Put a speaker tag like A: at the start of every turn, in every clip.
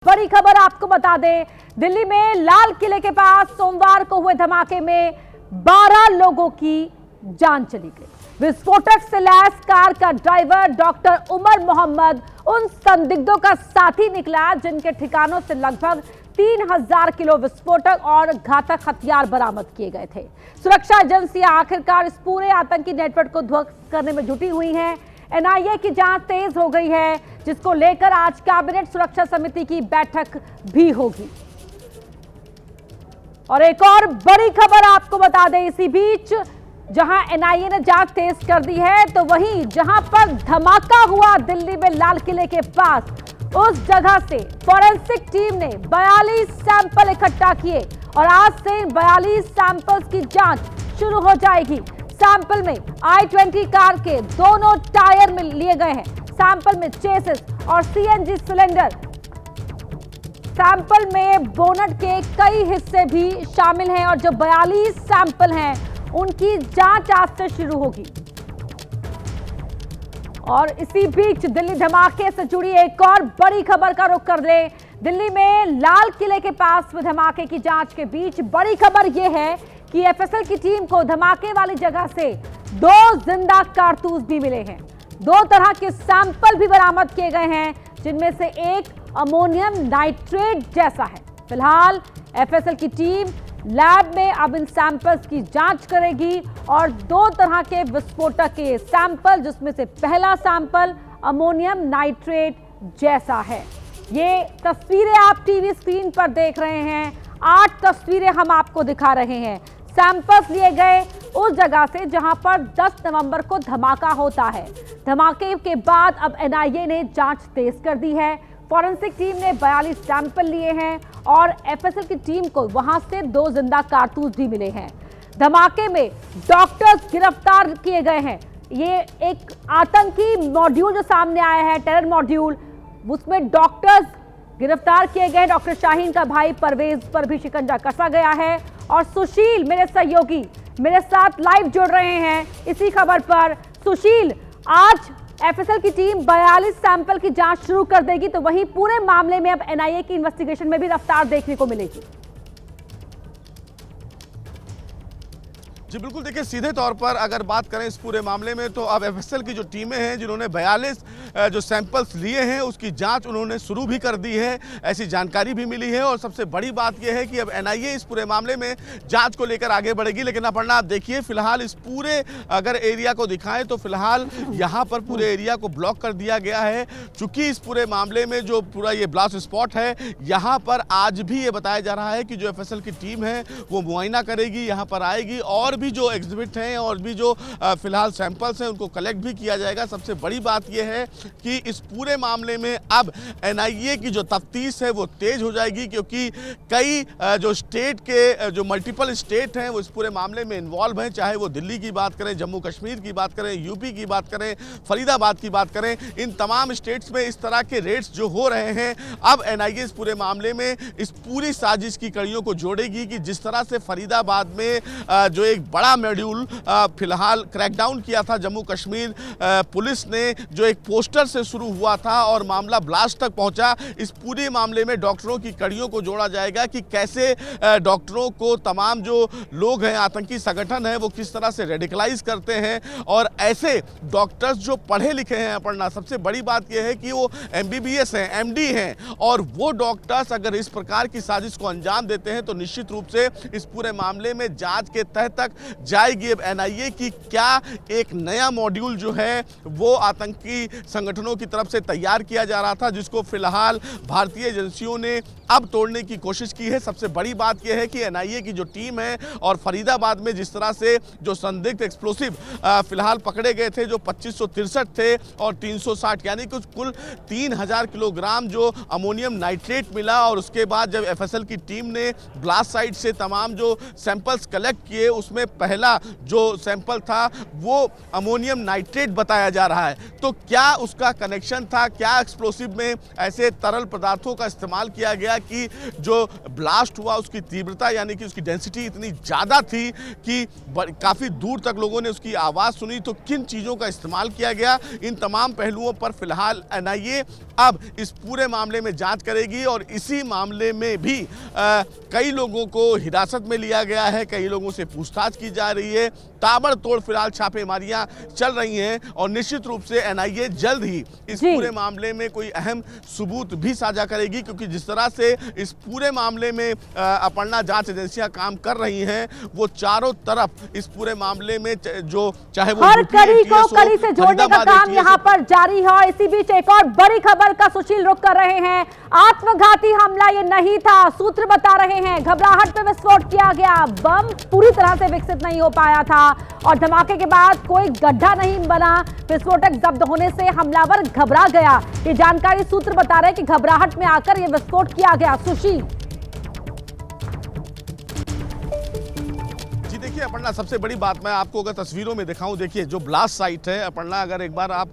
A: बड़ी खबर आपको बता दें, दिल्ली में लाल किले के पास सोमवार को हुए धमाके में 12 लोगों की जान चली गई। विस्फोटक से लैस कार का ड्राइवर डॉक्टर उमर मोहम्मद उन संदिग्धों का साथी निकला जिनके ठिकानों से लगभग 3000 किलो विस्फोटक और घातक हथियार बरामद किए गए थे। सुरक्षा एजेंसियां आखिरकार इस पूरे आतंकी नेटवर्क को ध्वस्त करने में जुटी हुई हैं। एनआईए की जांच तेज हो गई है, जिसको लेकर आज कैबिनेट सुरक्षा समिति की बैठक भी होगी। और एक और बड़ी खबर आपको बता दें, इसी बीच जहां एनआईए ने जांच तेज कर दी है, तो वहीं जहां पर धमाका हुआ दिल्ली में लाल किले के पास, उस जगह से फॉरेंसिक टीम ने 42 सैंपल इकट्ठा किए और आज से 42 सैंपल्स की जांच शुरू हो जाएगी। सैंपल में i20 कार के दोनों टायर में लिए गए हैं। सैंपल में चेसिस और सीएनजी सिलेंडर, सैंपल में बोनट के कई हिस्से भी शामिल हैं और जो 42 सैंपल हैं उनकी जांच आज से शुरू होगी। और इसी बीच दिल्ली धमाके से जुड़ी एक और बड़ी खबर का रुख कर ले। दिल्ली में लाल किले के पास हुए धमाके की जांच के बीच बड़ी खबर यह है कि एफएसएल की टीम को धमाके वाली जगह से 2 जिंदा कारतूस भी मिले हैं। 2 तरह के सैंपल भी बरामद किए गए हैं, जिनमें से एक अमोनियम नाइट्रेट जैसा है। फिलहाल एफएसएल की टीम लैब में अब इन सैंपल्स की जांच करेगी और 2 तरह के विस्फोटक के सैंपल, जिसमें से पहला सैंपल अमोनियम नाइट्रेट जैसा है। ये तस्वीरें आप टीवी स्क्रीन पर देख रहे हैं। 8 तस्वीरें हम आपको दिखा रहे हैं। सैंपल्स लिए गए उस जगह से जहां पर 10 नवंबर को धमाका होता है। धमाके के बाद अब एनआईए ने जांच तेज कर दी है। फॉरेंसिक टीम ने 42 सैंपल लिए हैं और एफएसएल की टीम को वहां से 2 जिंदा कारतूस भी मिले हैं। धमाके में डॉक्टर्स गिरफ्तार किए गए हैं। ये एक आतंकी मॉड्यूल जो सामने आया है, टेरर मॉड्यूल, उसमें डॉक्टर्स गिरफ्तार किए गए। डॉक्टर शाहीन का भाई परवेज पर भी शिकंजा कसा गया है। और सुशील, मेरे सहयोगी, मेरे साथ लाइव जुड़ रहे हैं इसी खबर पर। सुशील, आज एफएसएल की टीम 42 सैंपल की जांच शुरू कर देगी, तो वहीं पूरे मामले में अब एनआईए की इन्वेस्टिगेशन में भी रफ्तार देखने को मिलेगी।
B: जी बिल्कुल, देखिए सीधे तौर पर अगर बात करें इस पूरे मामले में, तो अब एफएसएल की जो टीमें हैं जिन्होंने 42 जो सैंपल्स लिए हैं उसकी जांच उन्होंने शुरू भी कर दी है, ऐसी जानकारी भी मिली है। और सबसे बड़ी बात यह है कि अब एनआईए इस पूरे मामले में जांच को लेकर आगे बढ़ेगी। लेकिन अपर्णा, आप देखिए फिलहाल इस पूरे अगर एरिया को दिखाएं तो फिलहाल यहाँ पर पूरे एरिया को ब्लॉक कर दिया गया है। चूंकि इस पूरे मामले में जो पूरा ये ब्लास्ट स्पॉट है, यहाँ पर आज भी ये बताया जा रहा है कि जो एफएसएल की टीम है वो मुआयना करेगी, यहाँ पर आएगी और भी जो एग्जिबिट हैं और भी जो फिलहाल सैंपल्स हैं उनको कलेक्ट भी किया जाएगा। सबसे बड़ी बात यह है कि इस पूरे मामले में अब एनआईए की जो तफ्तीश है वो तेज हो जाएगी, क्योंकि कई जो स्टेट के जो मल्टीपल स्टेट हैं वो इस पूरे मामले में इन्वॉल्व हैं। चाहे वो दिल्ली की बात करें, जम्मू कश्मीर की बात करें, यूपी की बात करें, फरीदाबाद की बात करें, इन तमाम स्टेट्स में इस तरह के रेड्स जो हो रहे हैं, अब एनआईए इस पूरे मामले में इस पूरी साजिश की कड़ियों को जोड़ेगी कि जिस तरह से फरीदाबाद में जो एक बड़ा मॉड्यूल फिलहाल क्रैकडाउन किया था जम्मू कश्मीर पुलिस ने, जो एक पोस्टर से शुरू हुआ था और मामला ब्लास्ट तक पहुंचा, इस पूरे मामले में डॉक्टरों की कड़ियों को जोड़ा जाएगा कि कैसे डॉक्टरों को तमाम जो लोग हैं, आतंकी संगठन है, वो किस तरह से रेडिकलाइज करते हैं। और ऐसे डॉक्टर्स जो पढ़े लिखे हैं, अपर्णा, सबसे बड़ी बात यह है कि वो एमबीबीएस हैं, एमडी हैं, और वो डॉक्टर्स अगर इस प्रकार की साजिश को अंजाम देते हैं तो निश्चित रूप से इस पूरे मामले में जांच के तह तक जाएगी। अब एनआईए की क्या एक नया मॉड्यूल जो है वो आतंकी संगठनों की तरफ से तैयार किया जा रहा था, जिसको फिलहाल भारतीय एजेंसियों ने अब तोड़ने की कोशिश की है। सबसे बड़ी बात यह है कि एनआईए की जो टीम है और फरीदाबाद में जिस तरह से जो संदिग्ध एक्सप्लोसिव फिलहाल पकड़े गए थे, जो 2563 थे और 360, यानी कुछ कुल 3000 किलोग्राम जो अमोनियम नाइट्रेट मिला। और उसके बाद जब एफएसएल की टीम ने ब्लास्ट साइट से तमाम जो सैंपल्स कलेक्ट किए, उसमें पहला जो सैंपल था वो अमोनियम नाइट्रेट बताया जा रहा है। तो क्या उसका कनेक्शन था, क्या एक्सप्लोसिव में ऐसे तरल पदार्थों का इस्तेमाल किया गया कि जो ब्लास्ट हुआ उसकी तीव्रता यानी कि उसकी डेंसिटी इतनी ज़्यादा थी कि काफ़ी दूर तक लोगों ने उसकी आवाज़ सुनी। तो किन चीज़ों का इस्तेमाल किया गया, इन तमाम पहलुओं पर फिलहाल एनआईए अब इस पूरे मामले में जांच करेगी और इसी मामले में भी कई लोगों को हिरासत में लिया गया है, कई लोगों से पूछताछ की जा रही है। ताबड़तोड़ फिलहाल छापेमारियां चल रही हैं और निश्चित रूप से एनआईए जल्द ही इस पूरे मामले में कोई अहम सबूत भी साझा करेगी, क्योंकि जिस तरह से इस पूरे मामले में अपर्णा जांच एजेंसियां काम कर रही हैं वो चारों तरफ इस पूरे मामले में जो चाहे वो
A: हर कड़ी को कड़ी से जोड़ने का काम यहां पर जारी है। इसी बीच एक और बड़ी खबर का सुशील रुख कर रहे हैं। आत्मघाती हमला ये नहीं था, सूत्र बता रहे हैं। घबराहट में विस्फोट किया गया, बम पूरी तरह से विकसित नहीं हो पाया था और धमाके के बाद कोई गड्ढा नहीं बना। विस्फोटक जब्त होने से हमलावर घबरा गया। ये जानकारी सूत्र बता रहे हैं कि घबराहट में आकर यह विस्फोट किया गया। सुशील,
B: देखिए अपर्णा, सबसे बड़ी बात मैं आपको अगर तस्वीरों में दिखाऊं, देखिए जो ब्लास्ट साइट है अपर्णा, अगर एक बार आप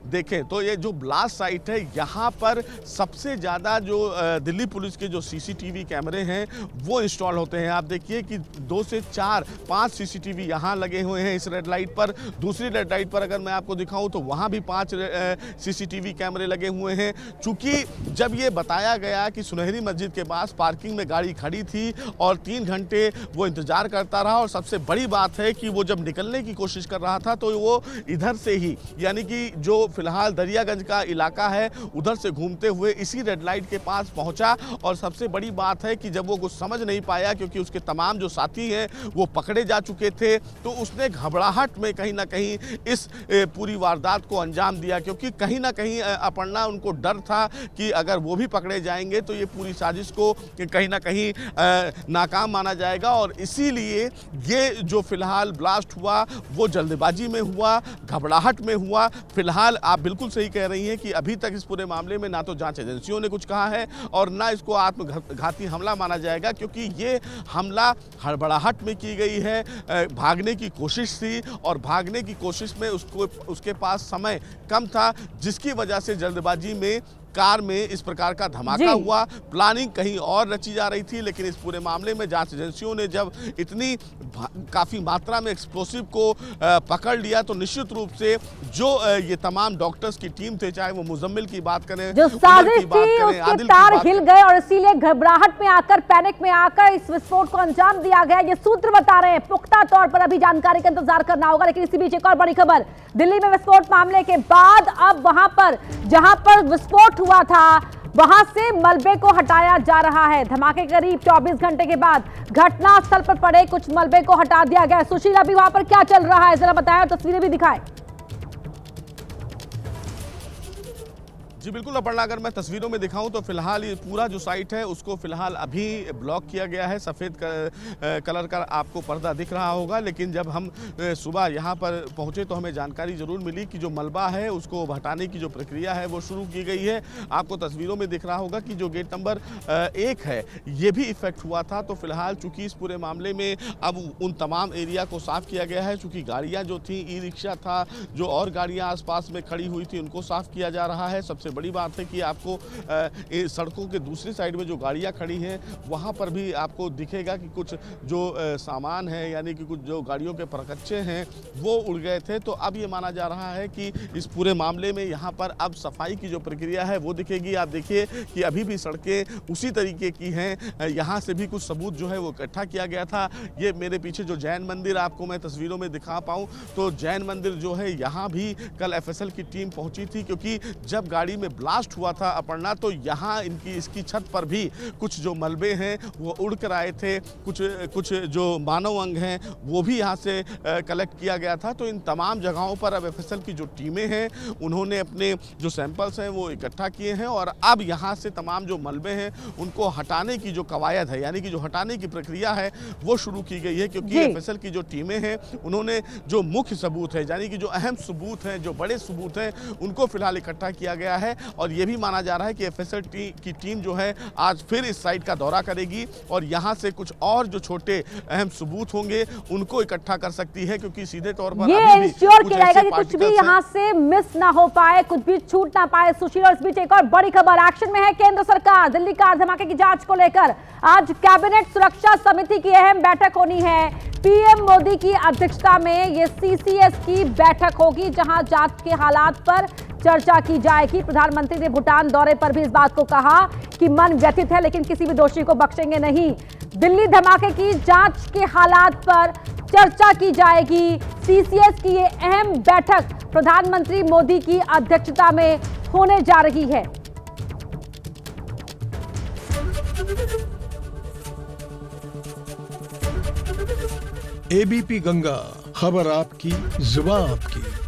B: देखें तो ये जो ब्लास्ट साइट है यहाँ पर सबसे ज़्यादा जो दिल्ली पुलिस के जो सीसीटीवी कैमरे हैं वो इंस्टॉल होते हैं। आप देखिए कि 2 से 4 5 सीसीटीवी यहाँ लगे हुए हैं इस रेड लाइट पर। दूसरी रेड लाइट पर अगर मैं आपको दिखाऊं तो वहाँ भी 5 सीसीटीवी कैमरे लगे हुए हैं। चूँकि जब ये बताया गया कि सुनहरी मस्जिद के पास पार्किंग में गाड़ी खड़ी थी और 3 घंटे वो इंतजार करता रहा और सबसे बड़ी बात है कि वो जब निकलने की कोशिश कर रहा था तो वो इधर से ही, यानी कि जो फिलहाल दरियागंज का इलाका है उधर से घूमते हुए इसी रेड लाइट के पास पहुंचा। और सबसे बड़ी बात है कि जब वो कुछ समझ नहीं पाया क्योंकि उसके तमाम जो साथी हैं वो पकड़े जा चुके थे, तो उसने घबराहट में कहीं ना कहीं इस पूरी वारदात को अंजाम दिया, क्योंकि कहीं ना कहीं अपर्णा उनको डर था कि अगर वो भी पकड़े जाएंगे तो ये पूरी साजिश को कहीं ना कहीं नाकाम माना जाएगा। और इसीलिए ये जो फिलहाल ब्लास्ट हुआ वो जल्दबाजी में हुआ, घबराहट में हुआ। फिलहाल आप बिल्कुल सही कह रही हैं कि अभी तक इस पूरे मामले में ना तो जांच एजेंसियों ने कुछ कहा है और ना इसको आत्मघाती हमला माना जाएगा, क्योंकि ये हमला हड़बड़ाहट में की गई है। भागने की कोशिश थी और भागने की कोशिश में उसके पास समय कम था, जिसकी वजह से जल्दबाजी में कार में इस प्रकार का धमाका हुआ। प्लानिंग कहीं और रची जा रही थी, लेकिन इस पूरे मामले में जांच एजेंसियों ने जब इतनी काफ़ी मात्रा में एक्सप्लोसिव को पकड़ लिया तो निश्चित रूप से जो ये तमाम डॉक्टर्स की टीम थे, चाहे वो मुजम्मिल की बात करें,
A: जो साजिश थी उसके तार हिल गए और इसीलिए घबराहट में आकर, पैनिक में आकर इस विस्फोट को अंजाम दिया गया। ये सूत्र बता रहे हैं। पुख्ता तौर पर अभी जानकारी का इंतजार करना होगा। लेकिन इसी बीच एक और बड़ी खबर, दिल्ली में विस्फोट मामले के बाद अब वहां पर जहां पर विस्फोट हुआ था वहां से मलबे को हटाया जा रहा है। धमाके करीब 24 घंटे के बाद घटनास्थल पर पड़े कुछ मलबे को हटा दिया गया। सुशील, अभी वहां पर क्या चल रहा है जरा बताएं और तस्वीरें भी दिखाएं।
B: जी बिल्कुल अपर्णा, अगर मैं तस्वीरों में दिखाऊं तो फिलहाल ये पूरा जो साइट है उसको फिलहाल अभी ब्लॉक किया गया है। सफ़ेद कलर का आपको पर्दा दिख रहा होगा, लेकिन जब हम सुबह यहाँ पर पहुँचे तो हमें जानकारी ज़रूर मिली कि जो मलबा है उसको हटाने की जो प्रक्रिया है वो शुरू की गई है। आपको तस्वीरों में दिख रहा होगा कि जो गेट नंबर 1 है ये भी इफेक्ट हुआ था। तो फिलहाल चूँकि इस पूरे मामले में अब उन तमाम एरिया को साफ़ किया गया है, चूँकि गाड़ियाँ जो थी, ई रिक्शा था, जो और गाड़ियाँ आसपास में खड़ी हुई थी उनको साफ़ किया जा रहा है। सबसे बड़ी बात है कि आपको सड़कों के दूसरी साइड में जो गाड़ियां खड़ी हैं वहां पर भी आपको दिखेगा कि कुछ जो सामान है, यानी कि कुछ जो गाड़ियों के परकच्चे हैं वो उड़ गए थे। तो अब ये माना जा रहा है कि इस पूरे मामले में यहां पर अब सफाई की जो प्रक्रिया है वो दिखेगी। आप देखिए कि अभी भी सड़कें उसी तरीके की हैं। यहाँ से भी कुछ सबूत जो है वो इकट्ठा किया गया था। ये मेरे पीछे जो जैन मंदिर आपको मैं तस्वीरों में दिखा पाऊँ तो जैन मंदिर जो है यहाँ भी कल एफएसएल की टीम पहुँची थी, क्योंकि जब गाड़ी में ब्लास्ट हुआ था अपर्णा तो यहाँ इसकी छत पर भी कुछ जो मलबे हैं वो उड़ कर आए थे। कुछ जो मानव अंग हैं वो भी यहाँ से कलेक्ट किया गया था। तो इन तमाम जगहों पर अब एफएसएल की जो टीमें हैं उन्होंने अपने जो सैंपल्स हैं वो इकट्ठा किए हैं और अब यहाँ से तमाम जो मलबे हैं उनको हटाने की जो कवायद है, यानी कि जो हटाने की प्रक्रिया है वो शुरू की गई है। क्योंकि एफएसएल की जो टीमें हैं उन्होंने जो मुख्य सबूत है, यानी कि जो अहम सबूत हैं, जो बड़े सबूत हैं, उनको फिलहाल इकट्ठा किया गया है। है और ये भी माना जा रहा है कि एफएसएल की टीम जो है आज फिर इस साइट का दौरा करेगी और यहाँ से कुछ और जो छोटे अहम सबूत होंगे उनको इकट्ठा कर सकती है, क्योंकि सीधे तौर पर
A: ये
B: अभी भी
A: इंश्योर
B: कुछ
A: किया जाएगा
B: ऐसे
A: कि कुछ भी
B: particles हैं।
A: यहाँ से मिस ना हो पाए, कुछ भी छूट ना पाए। सुशील, और इस बीच एक और बड़ी खबर एक्शन में है। केंद्र सरकार दिल्ली कार धमाके की जांच को लेकर आज कैबिनेट सुरक्षा समिति की अहम बैठक होनी है। पीएम मोदी की अध्यक्षता में ये सीसीएस की बैठक होगी, जहां जांच के हालात पर चर्चा की जाएगी। प्रधानमंत्री ने भूटान दौरे पर भी इस बात को कहा कि मन व्यथित है लेकिन किसी भी दोषी को बख्शेंगे नहीं। दिल्ली धमाके की जांच के हालात पर चर्चा की जाएगी। सीसीएस की ये अहम बैठक प्रधानमंत्री मोदी की अध्यक्षता में होने जा रही है।
C: एबीपी गंगा, खबर आपकी, जुबान आपकी।